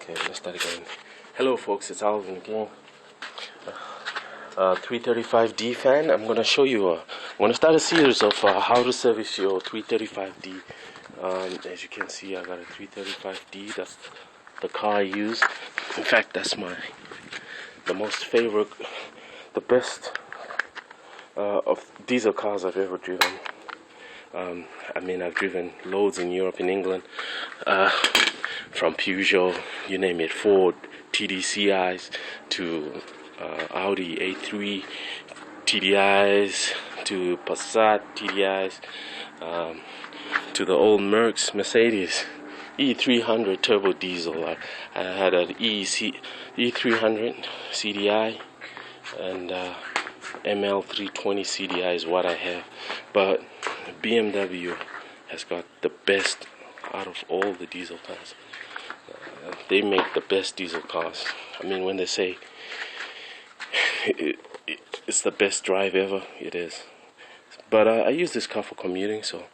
Okay, let's start again. Hello folks, it's Alvin again. 335D fan. I'm going to show you, I'm going to start a series of how to service your 335D. As you can see, I got a 335D. That's the car I use. In fact, that's the most favorite, the best of diesel cars I've ever driven. I mean, I've driven loads in Europe, in England, from Peugeot, you name it, Ford TDCIs to Audi A3 TDIs to Passat TDIs, to the old Mercs Mercedes E300 turbo diesel. I had an E300 CDI and ML 320 CDI is what I have, but BMW has got the best out of all the diesel cars. They make the best diesel cars. I mean, when they say it's the best drive ever, it is. But I use this car for commuting, so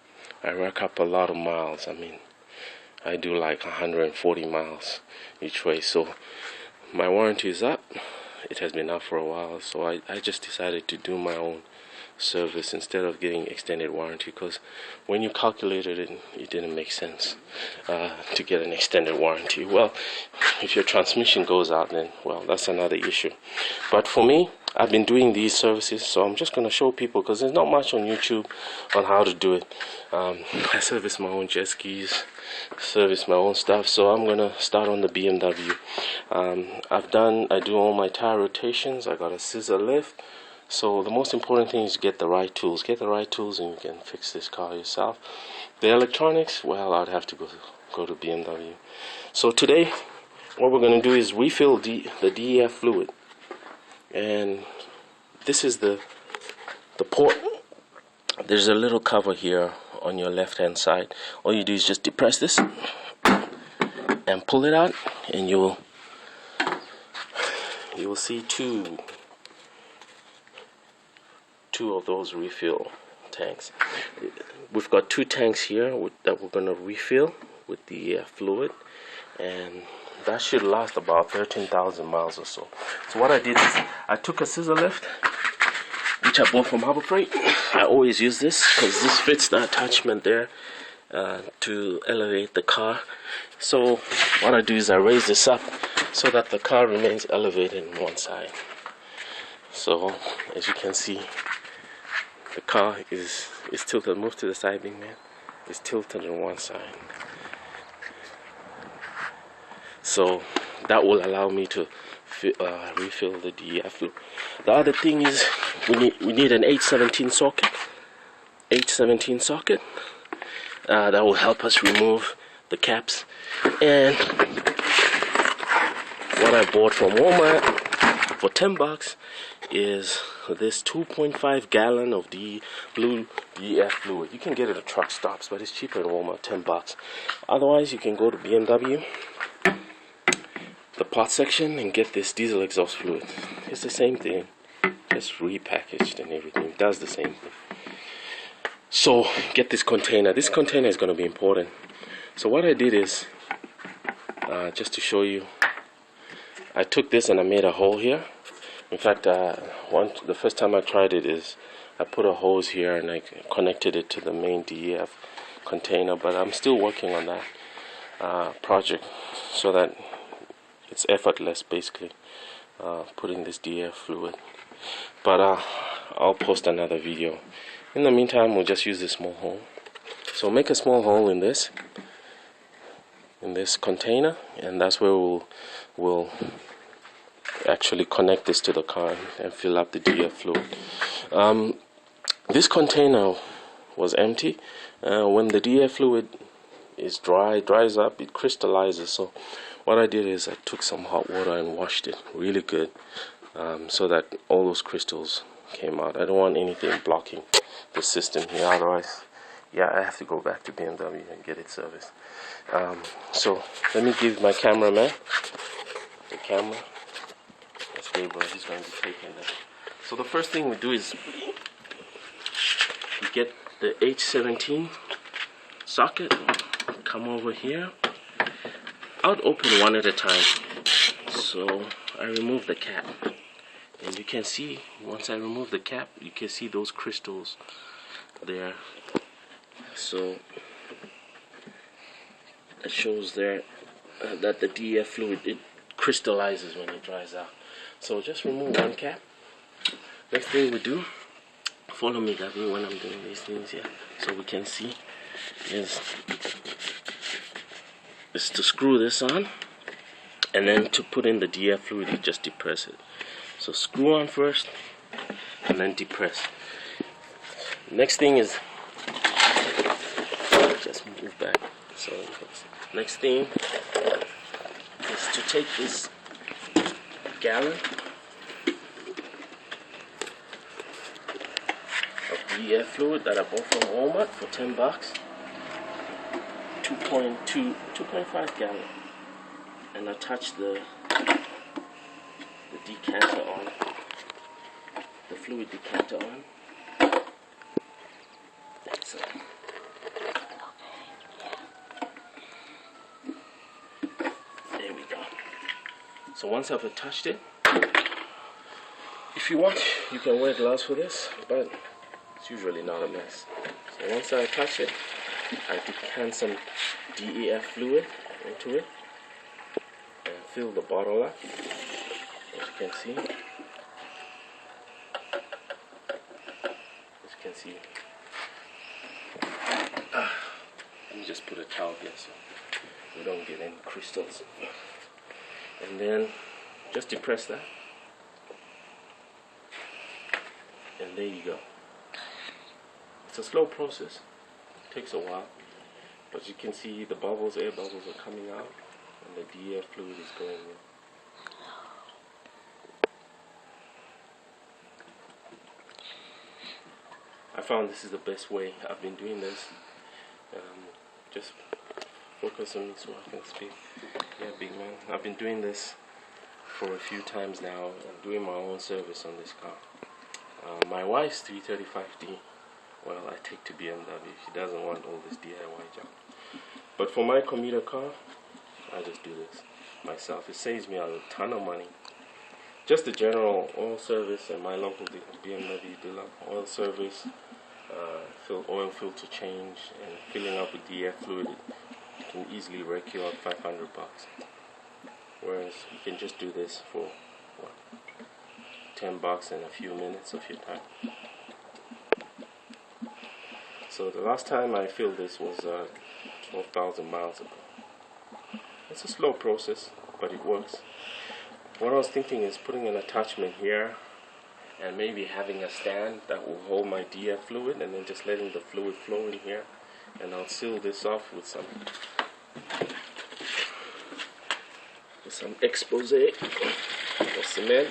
I rack up a lot of miles. I mean, I do like 140 miles each way, so my warranty is up. It has been up for a while, so I just decided to do my own service instead of getting extended warranty, because when you calculated it, it didn't make sense to get an extended warranty. Well, if your transmission goes out, then, well, that's another issue. But for me, I've been doing these services, so I'm just going to show people, because there's not much on YouTube on how to do it. I service my own jet skis, service my own stuff, so I'm going to start on the BMW. I do all my tire rotations. I got a scissor lift. So the most important thing is to get the right tools. Get the right tools and you can fix this car yourself. The electronics, well, I'd have to go to BMW. So today, what we're going to do is refill the DEF fluid. And this is the port. There's a little cover here on your left hand side. All you do is just depress this and pull it out, and you will see two of those refill tanks. We've got two tanks here that we're going to refill with the fluid, and that should last about 13,000 miles or so. So what I did is I took a scissor lift, which I bought from Harbor Freight. I always use this because this fits the attachment there to elevate the car. So what I do is I raise this up so that the car remains elevated on one side. So as you can see, the car is tilted. Move to the side, big man. It's tilted on one side. So that will allow me to refill the DEF fluid. The other thing is we need an 817 socket. 817 socket. That will help us remove the caps. And what I bought from Walmart for $10 is this 2.5 gallon of the blue DEF fluid. You can get it at truck stops, but it's cheaper at Walmart, $10. Otherwise, you can go to BMW, the pot section, and get this diesel exhaust fluid. It's the same thing, just repackaged and everything. It does the same thing. So get this container. This container is going to be important. So what I did is, just to show you, I took this and I made a hole here. In fact, the first time I tried it is I put a hose here and I connected it to the main DEF container, but I'm still working on that project so that it's effortless, basically, putting this DEF fluid. But I'll post another video. In the meantime, we'll just use this small hole. So make a small hole in this container, and that's where we'll actually connect this to the car and fill up the DEF fluid. This container was empty. When the DEF fluid is dries up, it crystallizes. So what I did is I took some hot water and washed it really good, so that all those crystals came out. I don't want anything blocking the system here, otherwise, yeah, I have to go back to BMW and get it serviced. So let me give my cameraman the camera. He's going to be taking that. So the first thing we do is we get the H17 socket, come over here, I'll open one at a time. So I remove the cap, and you can see once I remove the cap, you can see those crystals there. So it shows there that the DEF fluid, it crystallizes when it dries out. So just remove one cap. Next thing we do, follow me, Gabby, when I'm doing these things here, so we can see, is to screw this on, and then to put in the DEF fluid, you just depress it. So screw on first, and then depress. Next thing is, just move back. So next thing is to take this gallon of DEF fluid that I bought from Walmart for $10, 2.5 gallon, and attach the decanter on, the fluid decanter on. So there we go. So once I've attached it, if you want, you can wear gloves for this, but it's usually not a mess. So once I attach it, I decant some DEF fluid into it and fill the bottle up, as you can see. As you can see. Let me just put a towel here so we don't get any crystals. And then just depress that. And there you go. It's a slow process. It takes a while. But you can see the bubbles, air bubbles are coming out, and the DEF fluid is going in. I found this is the best way. I've been doing this. Just focus on me so I can speak. Yeah, big man. I've been doing this for a few times now. I'm doing my own service on this car. My wife's 335D, well, I take to BMW. She doesn't want all this DIY job. But for my commuter car, I just do this myself. It saves me a ton of money. Just the general oil service and my local BMW dealer, oil service, oil filter change, and filling up with DEF fluid, it can easily rake you up $500. Whereas you can just do this for what, $10 in a few minutes of your time. So the last time I filled this was 12,000 miles ago. It's a slow process, but it works. What I was thinking is putting an attachment here and maybe having a stand that will hold my DEF fluid, and then just letting the fluid flow in here, and I'll seal this off with some expose or cement,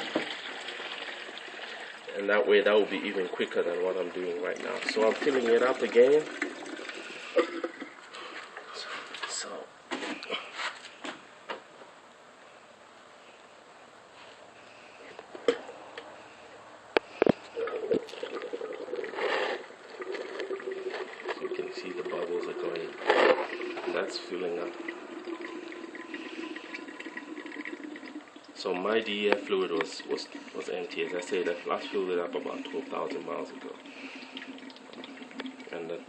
and that way that will be even quicker than what I'm doing right now. So I'm filling it up again. See the bubbles are going, that's filling up. So my DEF fluid was empty. As I said, I last filled it up about 12,000 miles ago, and that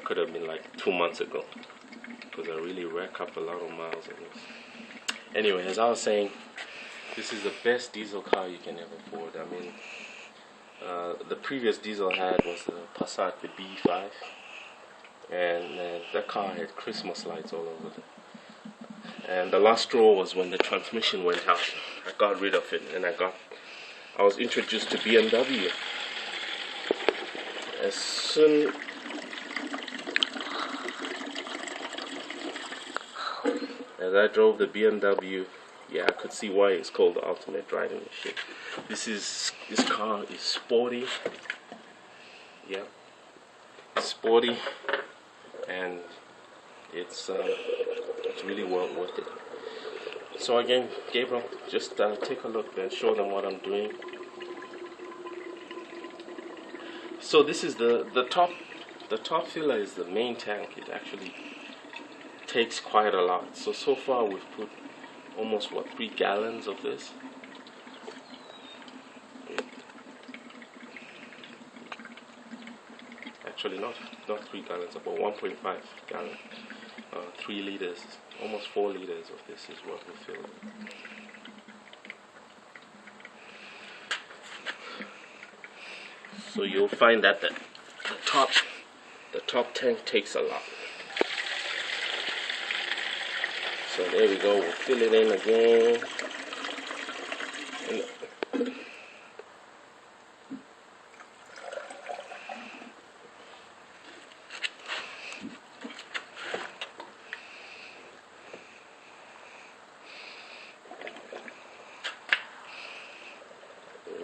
could have been like 2 months ago, because I really rack up a lot of miles on this. Anyway, as I was saying, this is the best diesel car you can ever afford. I mean, the previous diesel I had was the Passat, the B5. And that car had Christmas lights all over it. And the last straw was when the transmission went out. I got rid of it, and I was introduced to BMW. As soon as I drove the BMW, yeah, I could see why it's called the ultimate driving machine. This car is sporty. Yeah, sporty. And it's really well worth it. So again, Gabriel, just take a look and show them what I'm doing. So this is the top filler is the main tank. It actually takes quite a lot. So far we've put almost 3 gallons of this. Actually not 3 gallons, about 1.5 gallon. 3 liters, almost 4 liters of this is what we fill. So you'll find that the top tank takes a lot. So there we go, we'll fill it in again.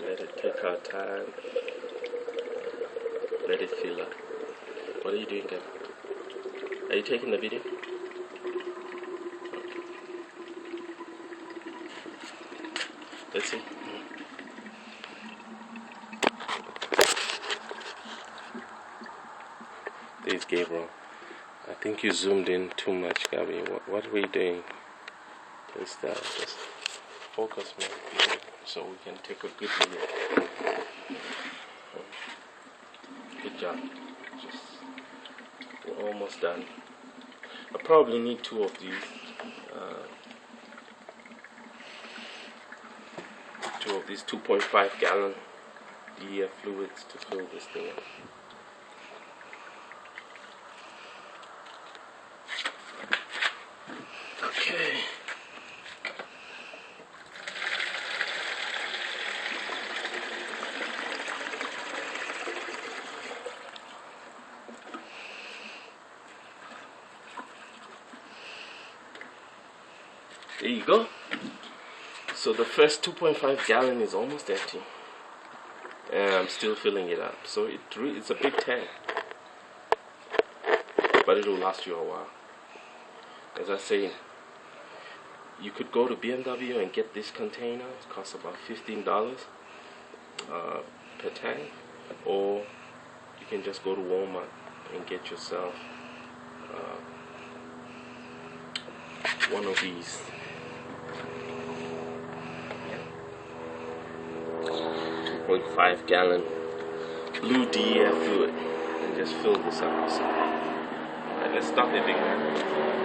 Let it take our time. Let it fill up. What are you doing, Gavin? Are you taking the video? Let's see. There's Gabriel. I think you zoomed in too much, Gabby. What are we doing? Just focus, man, so we can take a good video. Good job. We're almost done. I probably need 2 of these. 2 of these 2.5 gallon DEF fluids to fill this thing up. Okay. There you go. So the first 2.5 gallon is almost empty, and I'm still filling it up. So it's a big tank, but it will last you a while. As I say, you could go to Bmw and get this container. It costs about $15 per tank, or you can just go to Walmart and get yourself one of these. 2.5 gallon blue DEF fluid, and just fill this up. Alright, let's stop it, big man.